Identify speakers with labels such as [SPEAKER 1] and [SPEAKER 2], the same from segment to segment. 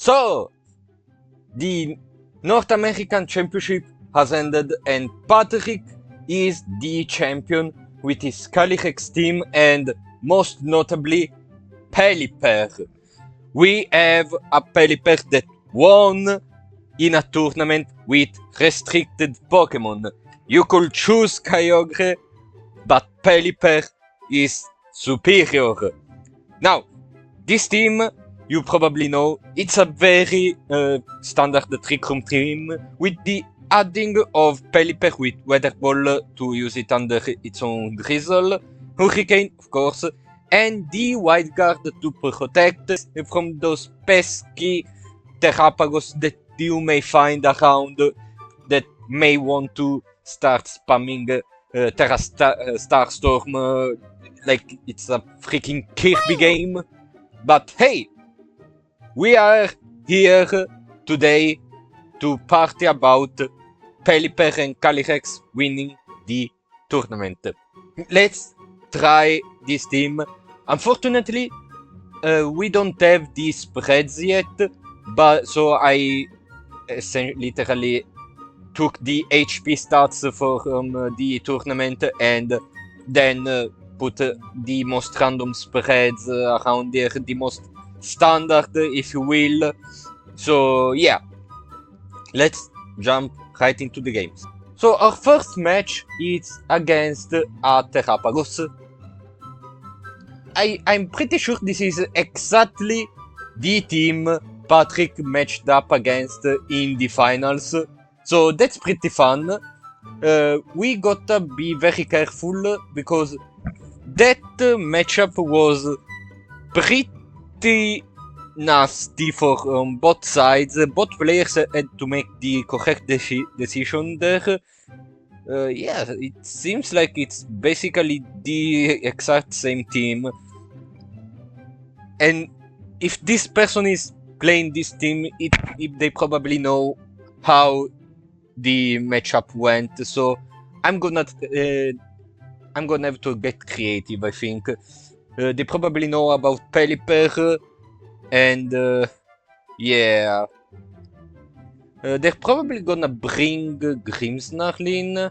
[SPEAKER 1] So, the North American Championship has ended and Patrick is the champion with his Calyrex team and most notably Pelipper. We have a Pelipper that won in a tournament with restricted Pokémon. You could choose Kyogre, but Pelipper is superior. Now, this team, you probably know, it's a very standard Trick Room team with the adding of Pelipper with Weather Ball to use it under its own Drizzle, Hurricane, of course, and the Wild Guard to protect from those pesky Terrapagos that you may find around that may want to start spamming Starstorm like it's a freaking Kirby game. But hey, we are here today to party about Pelipper and Calyrex winning the tournament. Let's try this team. Unfortunately, we don't have the spreads yet, but so I literally took the HP stats from the tournament and then put the most random spreads around there, the most standard, if you will. So yeah, let's jump right into the games. So our first match is against a Terrapagos. I'm pretty sure this is exactly the team Patrick matched up against in the finals. So that's pretty fun. We gotta be very careful because that matchup was pretty nasty for both sides. Both players had to make the correct decision there. Yeah, it seems like it's basically the exact same team. And if this person is playing this team, they probably know how the matchup went. So I'm gonna have to get creative, I think. They probably know about Pelipper, and yeah. They're probably gonna bring Grimmsnarl in.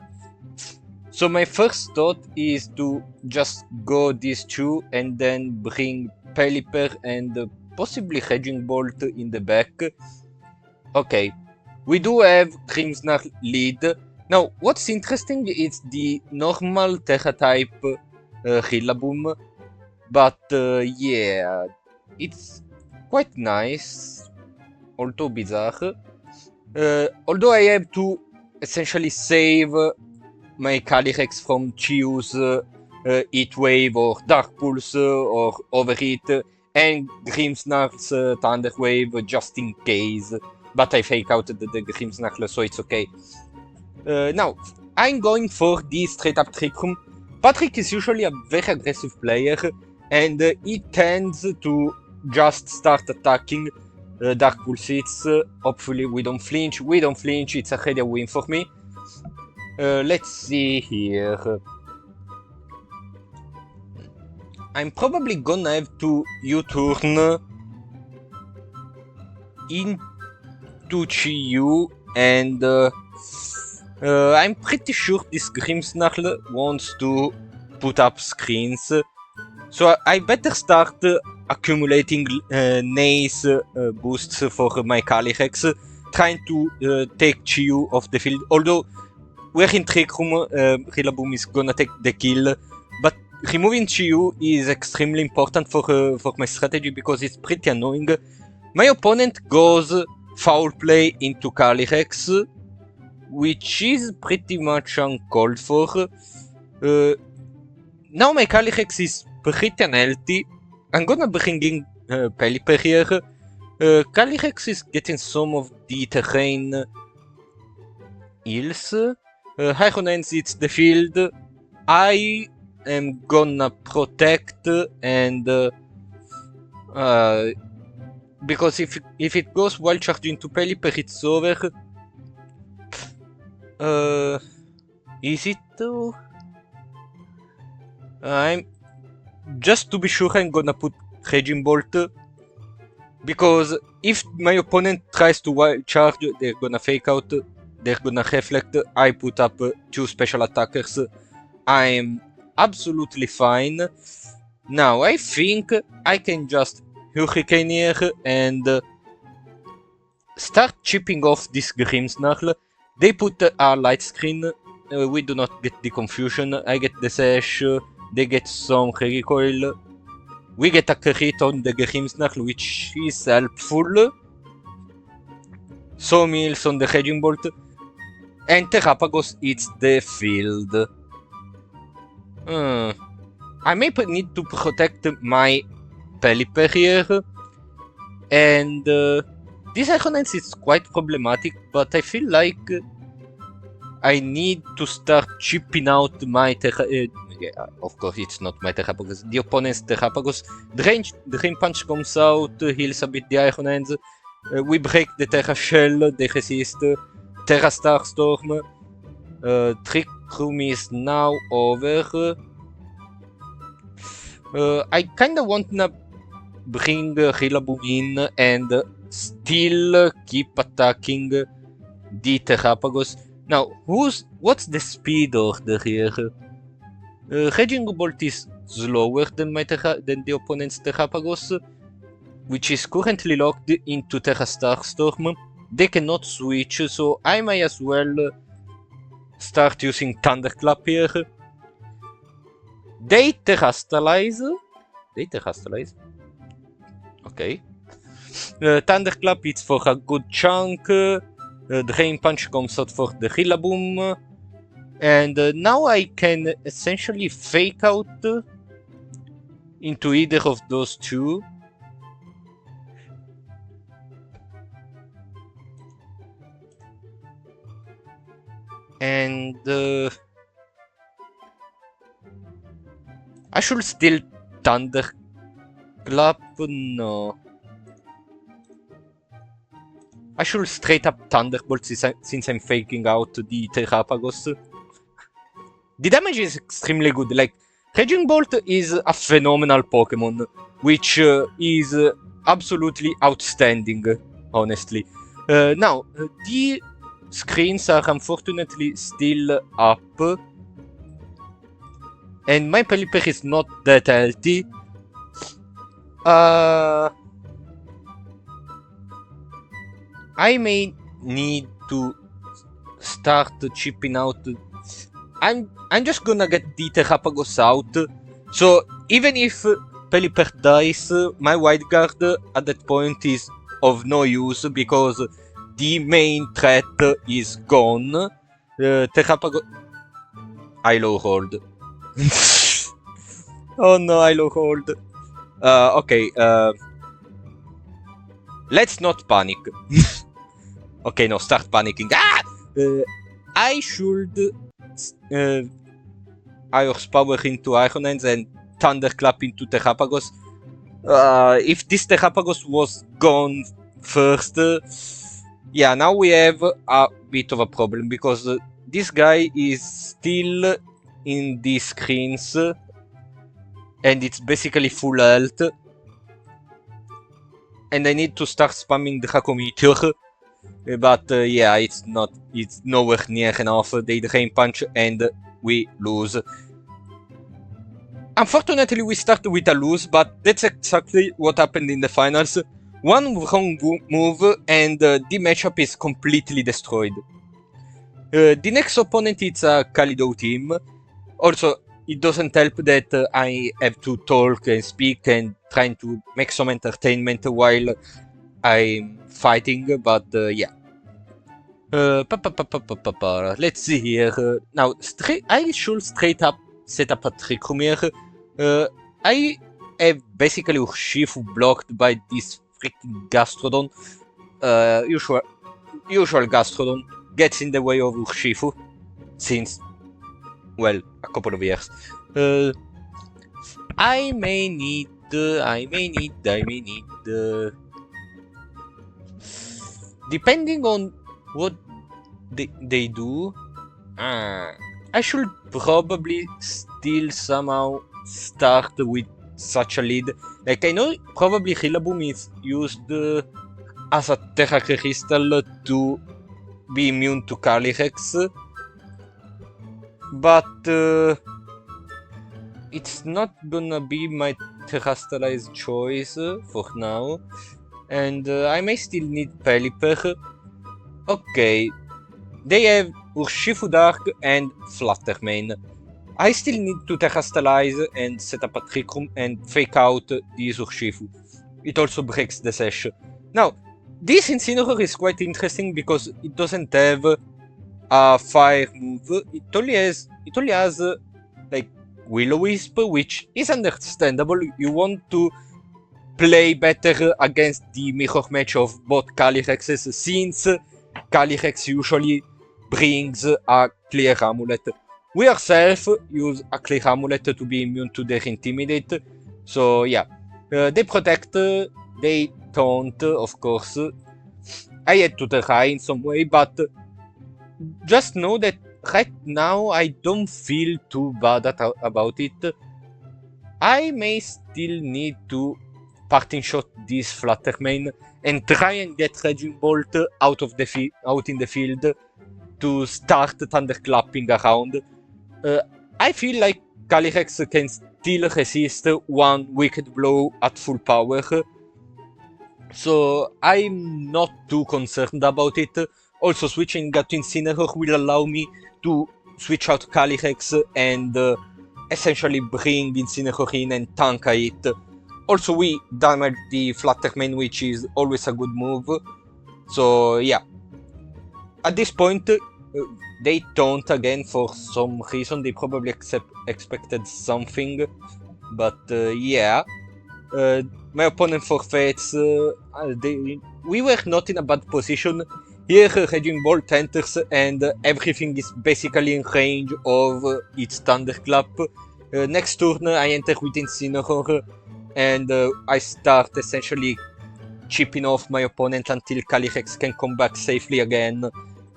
[SPEAKER 1] So my first thought is to just go these two and then bring Pelipper and possibly Raging Bolt in the back. Okay, we do have Grimmsnarl lead. Now, what's interesting is the normal Terra type Rillaboom, but yeah, it's quite nice, although bizarre. Although I have to essentially save my Calyrex from Chiu's Heat Wave or Dark Pulse or Overheat and Grimmsnarl's Thunder Wave just in case. But I fake out the Grimmsnarl, so it's okay. Now, I'm going for the straight up Trick Room. Patrick is usually a very aggressive player and he tends to just start attacking Dark Pulse hits. Hopefully we don't flinch. We don't flinch, it's already a win for me. Let's see here. I'm probably gonna have to U-turn into Chiyu and I'm pretty sure this Grimmsnarl wants to put up screens. So I better start accumulating Nace boosts for my Calyrex, trying to take Chiyu off the field. Although we're in Trick Room, Rillaboom is gonna take the kill, but removing Chiyu is extremely important for my strategy because it's pretty annoying. My opponent goes Foul Play into Calyrex, which is pretty much uncalled for. Now my Calyrex is pretty unhealthy. I'm gonna bring in Pelipper here. Calyrex is getting some of the terrain heals. Hyronens hits the field. I am gonna protect and because if it goes wild charge into Pelipper, it's over. Is it though? I'm just to be sure I'm gonna put Raging Bolt Because if my opponent tries to wild charge, they're gonna fake out, they're gonna reflect, I put up 2 special attackers, I'm absolutely fine. Now I think I can just Hurricane here and start chipping off this Grimmsnarl. They put a light screen, we do not get the confusion, I get the sash, they get some recoil. We get a crit on the Grimmsnarl, which is helpful. Sawmills on the Hedging Bolt. And Terrapagos eats the field. I may need to protect my Pelipper here. And this Iconance is quite problematic, but I feel like I need to start chipping out my yeah, of course it's not my Terrapagos, the opponent's Terrapagos. The rain punch comes out, heals a bit the Iconance. We break the Terra Shell, they resist. Terra Starstorm. Trick Room is now over. I kinda wanna bring Rillaboom in and still keep attacking the Terrapagos. Now, what's the speed order here? Raging Bolt is slower than the opponent's Terrapagos, which is currently locked into Terra Starstorm. They cannot switch, so I may as well start using Thunderclap here. They Terrastalize. Okay. Thunderclap it's for a good chunk. Drain Punch comes out for the Rillaboom. And now I can essentially fake out into either of those two. And I should still Thunderclap. No. I should straight up Thunderbolt since I'm faking out the Terrapagos. The damage is extremely good. Like, Raging Bolt is a phenomenal Pokemon, which is absolutely outstanding, honestly. Now, the screens are unfortunately still up. And my Pelipper is not that healthy. I may need to start chipping out. I'm just gonna get the Terrapagos out. So even if Pelipper dies, my Wide Guard at that point is of no use because the main threat is gone. Terrapagos. I low hold. Oh no, I low hold. Okay. Let's not panic. Okay, no, start panicking. Ah! I should Ior's Power into Ironhands and Thunderclap into Terrapagos. If this Terrapagos was gone first, yeah, now we have a bit of a problem because this guy is still in the screens and it's basically full health. And I need to start spamming Dracometeor. But yeah, it's nowhere near enough. They Drain Punch and we lose. Unfortunately, we start with a lose, but that's exactly what happened in the finals. One wrong move and the matchup is completely destroyed. The next opponent is a Kalido team. Also, it doesn't help that I have to talk and speak and trying to make some entertainment while I'm fighting, but yeah. Let's see here. Now, I should straight up set up a Trick Room here. I have basically Urshifu blocked by this freaking Gastrodon. Usual Gastrodon gets in the way of Urshifu since, well, a couple of years. I may need. Depending on what they do, I should probably still somehow start with such a lead. Like, I know probably Rillaboom is used as a Terra Crystal to be immune to Calyrex, but it's not gonna be my Terastallized choice for now, and I may still need Pelipper. Okay, they have Urshifu Dark and Fluttermane. I still need to Terastallize and set up a Trick Room and fake out this Urshifu. It also breaks the Sash. Now, this Incineroar is quite interesting because it doesn't have a fire move. It only has like Will-O-Wisp, which is understandable. You want to play better against the mirror match of both Calyrexes, since Calyrex usually brings a clear amulet. We ourselves use a clear amulet to be immune to their Intimidate. So yeah, they protect, they taunt, of course. I had to try in some way, but just know that right now I don't feel too bad about it. I may still need to parting shot this Fluttermane and try and get Raging Bolt out in the field to start thunderclapping around. I feel like Calyrex can still resist one Wicked Blow at full power, so I'm not too concerned about it. Also, switching to Incineroar will allow me to switch out Calyrex and essentially bring Incineroar in and tank it. Also, we damage the Fluttermane, which is always a good move. So yeah, at this point, they taunt again for some reason. They probably expected something, but yeah. My opponent forfeits. We were not in a bad position. Here, Raging Bolt enters and everything is basically in range of its Thunderclap. Next turn, I enter with Incineroar and I start essentially chipping off my opponent until Calyrex can come back safely again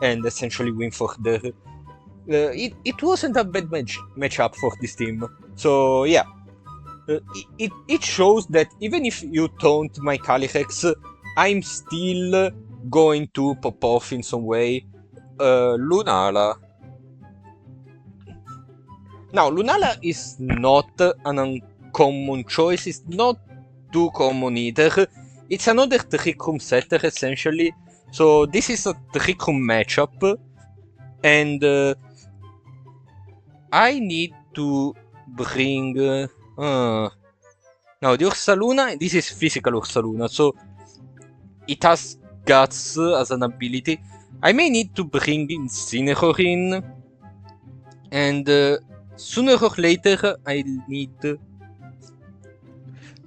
[SPEAKER 1] and essentially win for the... it wasn't a bad matchup for this team. So yeah, it shows that even if you taunt my Calyrex, I'm still going to pop off in some way. Lunala. Now, Lunala is not an uncommon choice, it's not too common either. It's another Trick Room setter essentially, so this is a Trick Room matchup, and I need to bring... now the Ursaluna, this is physical Ursaluna, so it has Guts as an ability. I may need to bring Incineroar in, and sooner or later I'll need...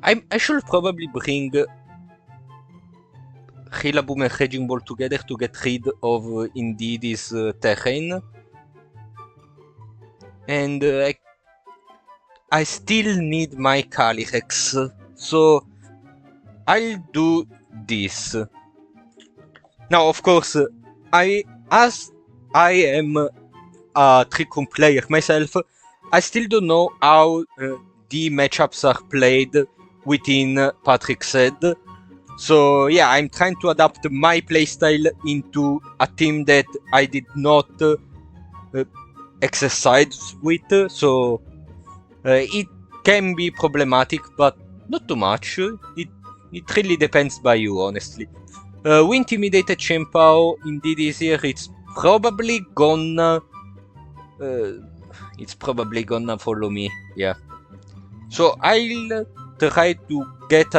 [SPEAKER 1] I should probably bring Rillaboom and Raging Ball together to get rid of Indeed's terrain. And I still need my Calyrex, so I'll do this. Now, of course, as I am a Trick Room player myself, I still don't know how the matchups are played within Patrick's head. So yeah, I'm trying to adapt my playstyle into a team that I did not exercise with, so it can be problematic, but not too much. It really depends by you, honestly. We intimidated Chien-Pao, Indeed is here, it's probably gonna follow me, yeah. So I'll try to get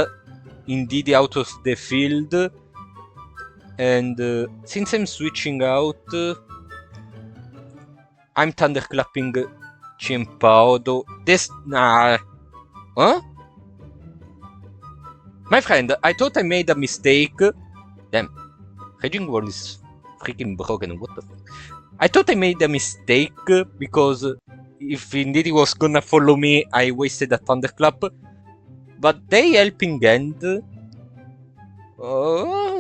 [SPEAKER 1] Indeed out of the field, and since I'm switching out, I'm thunderclapping Chien-Pao, though this... Nah... Huh? My friend, I thought I made a mistake. Damn. Raging Ball is freaking broken, what the fuck? I thought I made a mistake, because if indeed he was gonna follow me, I wasted a Thunderclap. But they helping hand,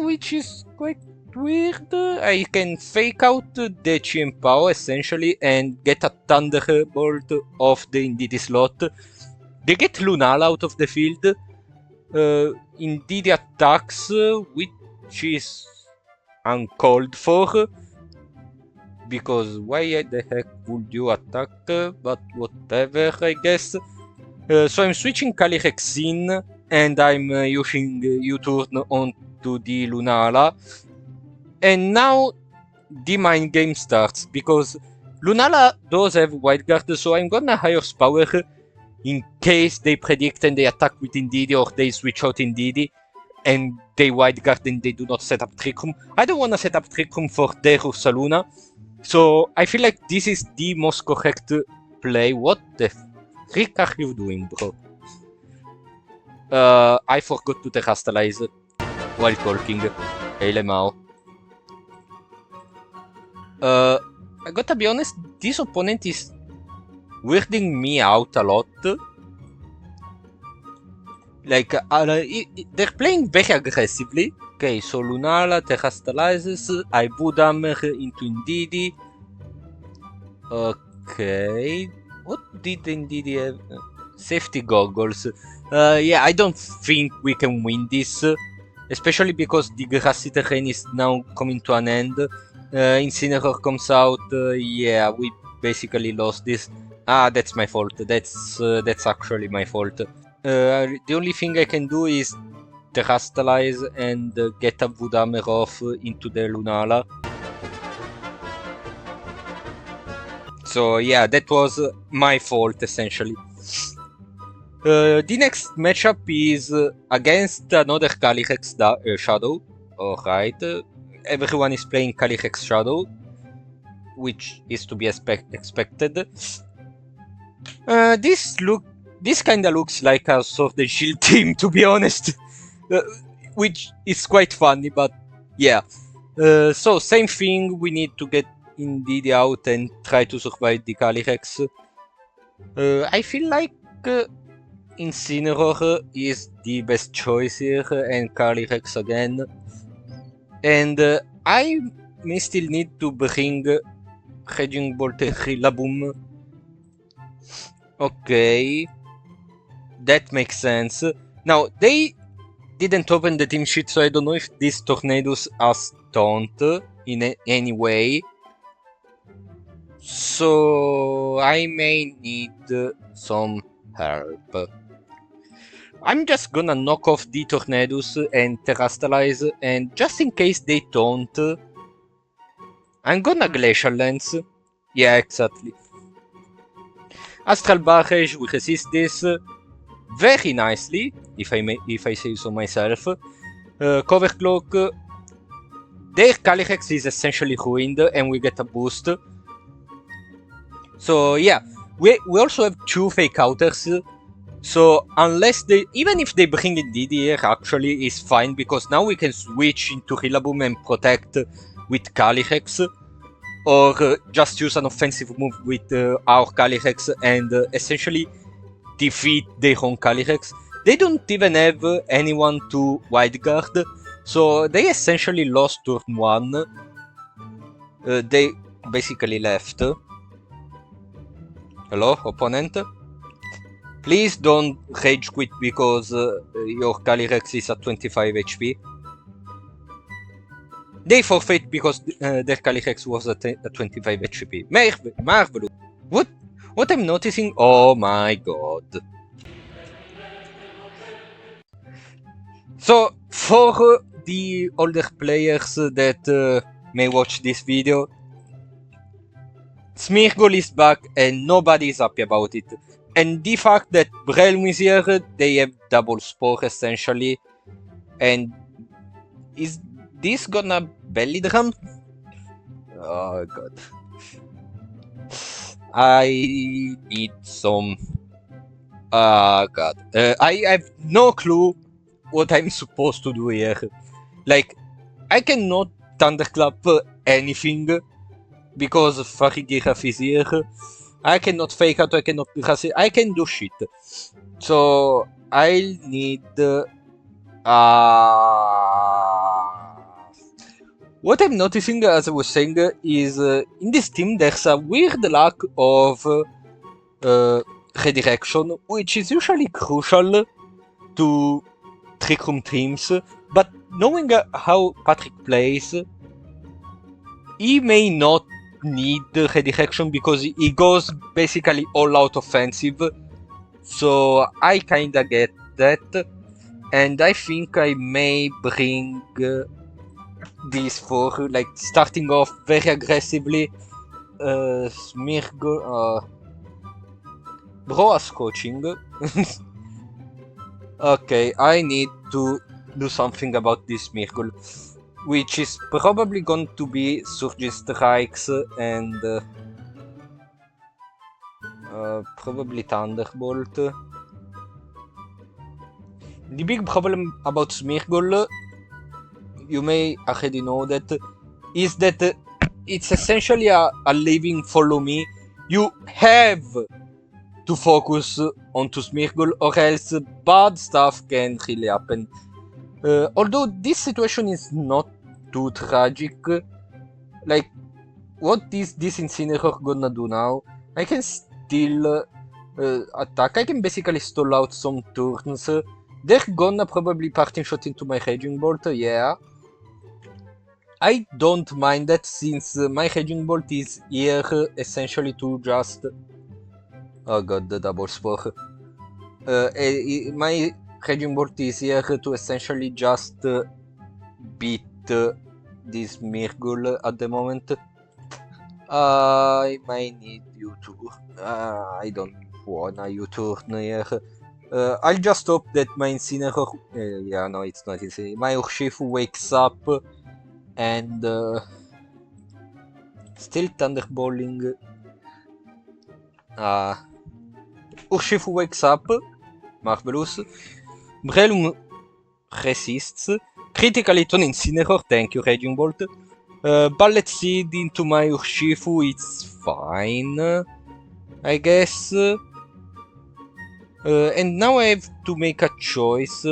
[SPEAKER 1] which is quite weird. I can fake out the Chien-Pao essentially and get a Thunderbolt off the Indeedee slot. they get Lunala out of the field. Indeed attacks, which is uncalled for. Because why the heck would you attack? But whatever, I guess. So I'm switching Calyrex in, and I'm using U-turn onto the Lunala. And now the mind game starts, because Lunala does have Wild Guard, so I'm gonna higher Power in case they predict and they attack with Indeedee, or they switch out Indeedee and they Wild Guard and they do not set up Trick Room. I don't wanna set up Trick Room for their Ursaluna, so I feel like this is the most correct play. What the frick are you doing, bro? I forgot to terrestrialize while talking. Hey, Lemao. I gotta be honest, this opponent is weirding me out a lot. Like, they're playing very aggressively. Okay, so Lunala terrestrializes, I Woodhammer into Indeedee. Okay, what did Indeedee have? Safety goggles. Yeah, I don't think we can win this, especially because the grassy terrain is now coming to an end. Incineroar comes out. Yeah, we basically lost this. Ah, that's my fault. That's actually my fault. The only thing I can do is terrestrialize and get a Woodhammer off into the Lunala. So yeah, that was my fault essentially. The next matchup is against another Calyrex Shadow. Alright, everyone is playing Calyrex Shadow, which is to be expected. This kinda looks like a Sword and Shield team, to be honest. Which is quite funny, but yeah. So, same thing, we need to get Indeedee out and try to survive the Calyrex. I feel like Incineroar is the best choice here, and Calyrex again. And I may still need to bring Raging Bolt and Rillaboom. Okay, that makes sense. Now, they didn't open the team sheet, so I don't know if these Tornadoes are stunned in any way. So I may need some help. I'm just gonna knock off the Tornadoes and terrestrialize, and just in case they don't, I'm gonna Glacial Lance. Yeah, exactly. Astral Barrage, we resist this very nicely, if I say so myself. Cover Cloak. Their Calyrex is essentially ruined, and we get a boost. So yeah, we also have 2 Fake Outers. So unless even if they bring Indeedee here, actually is fine, because now we can switch into Rillaboom and protect with Calyrex, or just use an offensive move with our Calyrex and essentially defeat their own Calyrex. They don't even have anyone to Wild Guard, so they essentially lost turn 1. They basically left. Hello, opponent? Please don't rage quit because your Calyrex is at 25 HP. They forfeit because their Calyrex was at 25 HP. Marvelous. What I'm noticing? Oh my god. So, for the older players that may watch this video, Smeargle is back and nobody is happy about it. And the fact that Breloom is here, they have double Spore essentially. And is this gonna belly drum? Oh god. I need some... god. I have no clue what I'm supposed to do here. Like, I cannot Thunderclap anything because Farigiraf is here. I cannot Fake Out, I cannot... I can do shit. So, I'll need... What I'm noticing, as I was saying, is in this team there's a weird lack of redirection, which is usually crucial to Trick Room teams, but knowing how Patrick plays, he may not need the redirection because he goes basically all out offensive, so I kinda get that, and I think I may bring these four, like starting off very aggressively. Smirgle, Broas coaching. Okay, I need to do something about this Smirgle, which is probably going to be Surge Strikes and probably Thunderbolt. The big problem about Smirgle, you may already know that, is that it's essentially a living follow me. You have to focus onto Smirgle or else bad stuff can really happen. Although this situation is not too tragic, like what is this Incineroar gonna do now? I can still attack. I can basically stall out some turns. They're gonna probably parting shot into my Raging Bolt, yeah. I don't mind that since my Raging Bolt is here essentially to just... Oh god, the double spore. My Raging Bolt is here to essentially just beat this Smirgle at the moment. I might need you to... I don't wanna U-turn here. I'll just hope that my Incineroar... yeah, no, it's not easy. My Urshifu wakes up and... still Thunderbolting. Urshifu wakes up. Marvelous. Breloom resists. Critical hit on Incineroar. Thank you, Raging Bolt. Bullet Seed into my Urshifu. It's fine, I guess. And now I have to make a choice.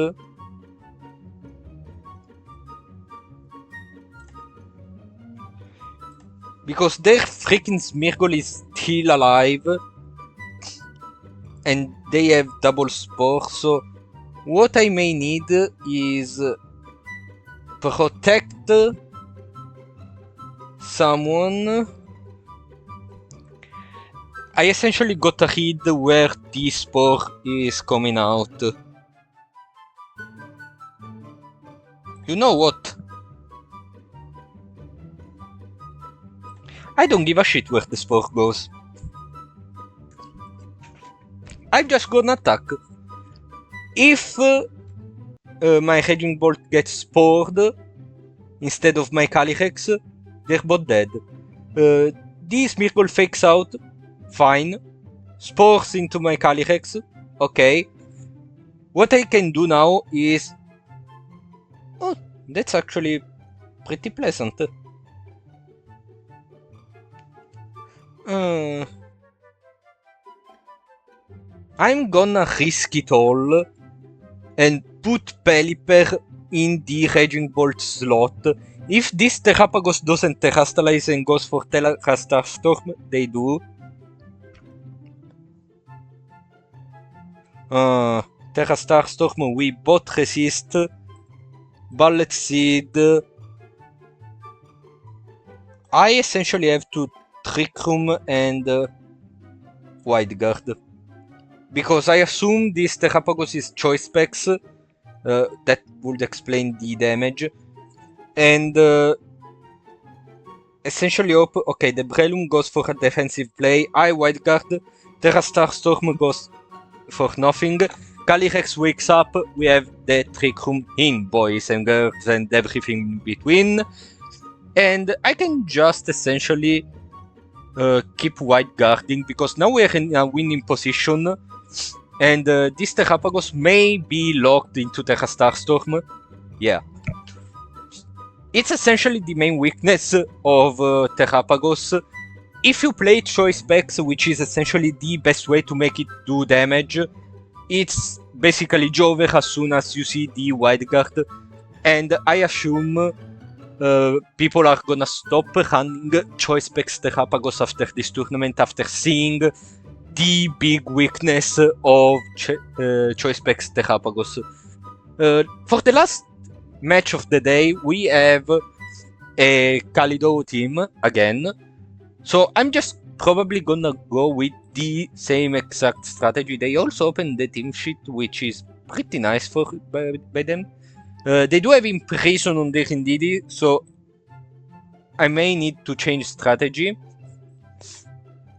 [SPEAKER 1] Because their freaking Smirgle is still alive. And they have double spore, so what I may need is protect someone. I essentially got a read where the spore is coming out. You know what? I don't give a shit where the spore goes. I'm just gonna attack. If my Raging Bolt gets spored instead of my Calyrex, they're both dead. This Smirgle fakes out. Fine. Spores into my Calyrex. Okay. What I can do now is... Oh, that's actually pretty pleasant. I'm gonna risk it all and put Pelipper in the Raging Bolt slot. If this Terrapagos doesn't Terrastalize and goes for Terrastar Storm, they do. Terrastar Storm, we both resist. Bullet Seed. I essentially have to Trick Room and Wide Guard. Because I assume this Terrapagos is choice specs, that would explain the damage. And essentially hope, okay, the Breloom goes for a defensive play, I Wide Guard, Terrastar Storm goes for nothing, Calyrex wakes up, we have the Trick Room in, boys and girls and everything in between. And I can just essentially keep Wide Guarding, because now we're in a winning position. And this Terrapagos may be locked into Terrastar Storm. Yeah. It's essentially the main weakness of Terrapagos. If you play choice specs, which is essentially the best way to make it do damage, it's basically Jover as soon as you see the Wide Guard. And I assume people are gonna stop running choice specs Terrapagos after this tournament, after seeing the big weakness of Choice Specs Terrapagos. For the last match of the day, we have a Kalido team again. So I'm just probably gonna go with the same exact strategy. They also opened the team sheet, which is pretty nice by them. They do have Imprison on their Indeedee, so I may need to change strategy.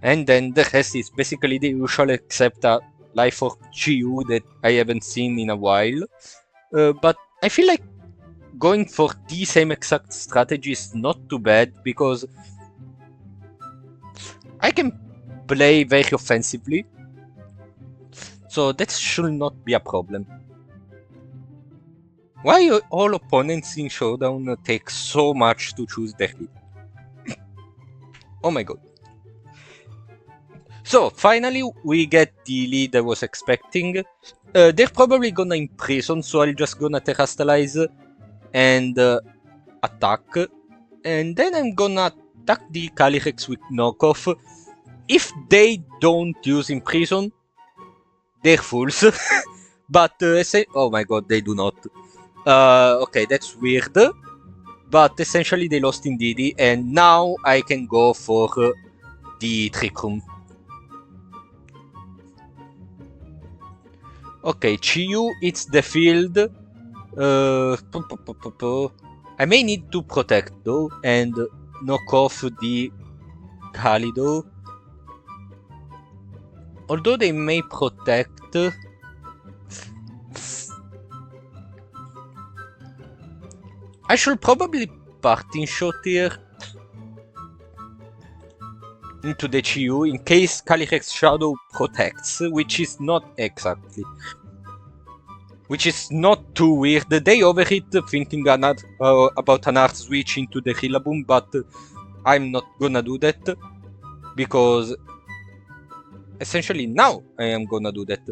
[SPEAKER 1] And then the rest is basically the usual, except a Life Orb GU that I haven't seen in a while. But I feel like going for the same exact strategy is not too bad, because I can play very offensively, so that should not be a problem. Why all opponents in Showdown take so much to choose their lead? Oh my god. So, finally we get the lead I was expecting. They're probably gonna Imprison, so I'm just gonna Terastalize and attack. And then I'm gonna attack the Calyrex with Knockoff. If they don't use Imprison, they're fools. But, oh my god, they do not. Okay, that's weird. But essentially they lost Indeedee, and now I can go for the Trick Room. Okay, Chiyu, it's the field. I may need to protect though, and knock off the Kalido. Although they may protect. I should probably Parting Shot here into the Chiyu in case Calyrex Shadow protects, which is not exactly. Which is not too weird. They overhit thinking about an art switch into the Rillaboom, but I'm not gonna do that, because essentially now I am gonna do that.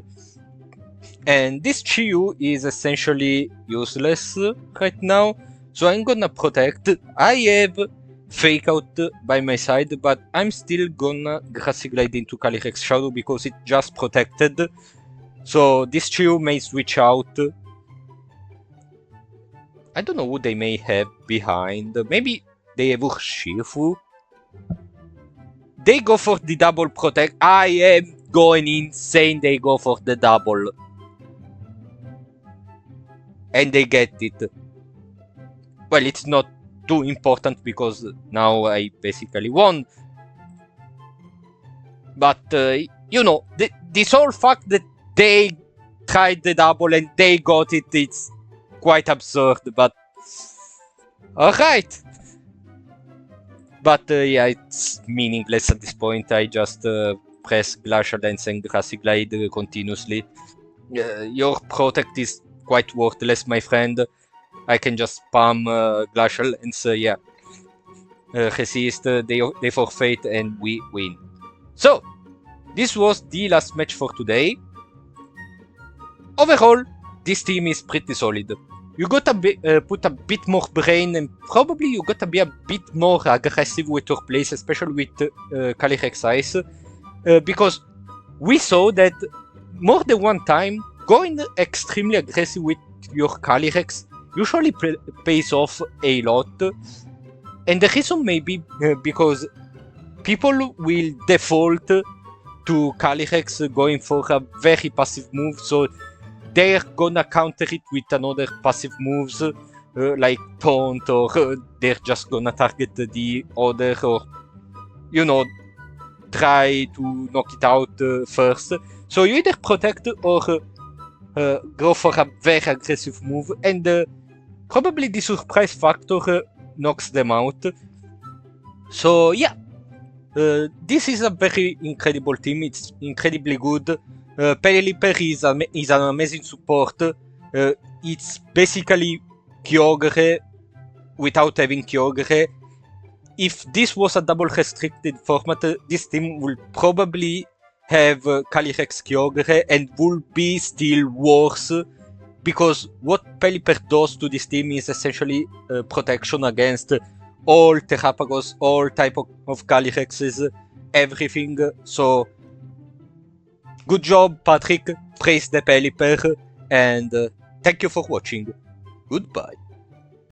[SPEAKER 1] And this Chiyu is essentially useless right now, so I'm gonna protect. I have Fake Out by my side, but I'm still gonna Grassy Glide into Calyrex Shadow because it just protected. So this Chiyu may switch out. I don't know who they may have behind. Maybe they have Urshifu. They go for the double protect. I am going insane. They go for the double. And they get it. Well, it's not too important because now I basically won. But, you know, this whole fact that they tried the double and they got it, it's quite absurd, but alright. But yeah, it's meaningless at this point. I just press Glacial Lance and Grassy Glide continuously. Your protect is quite worthless, my friend. I can just spam Glacial Lance, yeah. Resist, they forfeit, and we win. So, this was the last match for today. Overall, this team is pretty solid. You gotta put a bit more brain, and probably you gotta be a bit more aggressive with your plays, especially with Calyrex Ice, because we saw that more than one time, going extremely aggressive with your Calyrex usually pays off a lot. And the reason may be because people will default to Calyrex going for a very passive move, so they're gonna counter it with another passive moves like Taunt, or they're just gonna target the other, or you know, try to knock it out first. So you either protect or go for a very aggressive move, and probably the surprise factor knocks them out. So yeah, this is a very incredible team. It's incredibly good. Pelipper is an amazing support. It's basically Kyogre without having Kyogre. If this was a double restricted format, this team will probably have Calyrex Kyogre and will be still worse, because what Pelipper does to this team is essentially protection against all Terrapagos, all type of Calyrexes, everything. So Good job, Patrick. Praise the Pelipper, and thank you for watching. Goodbye.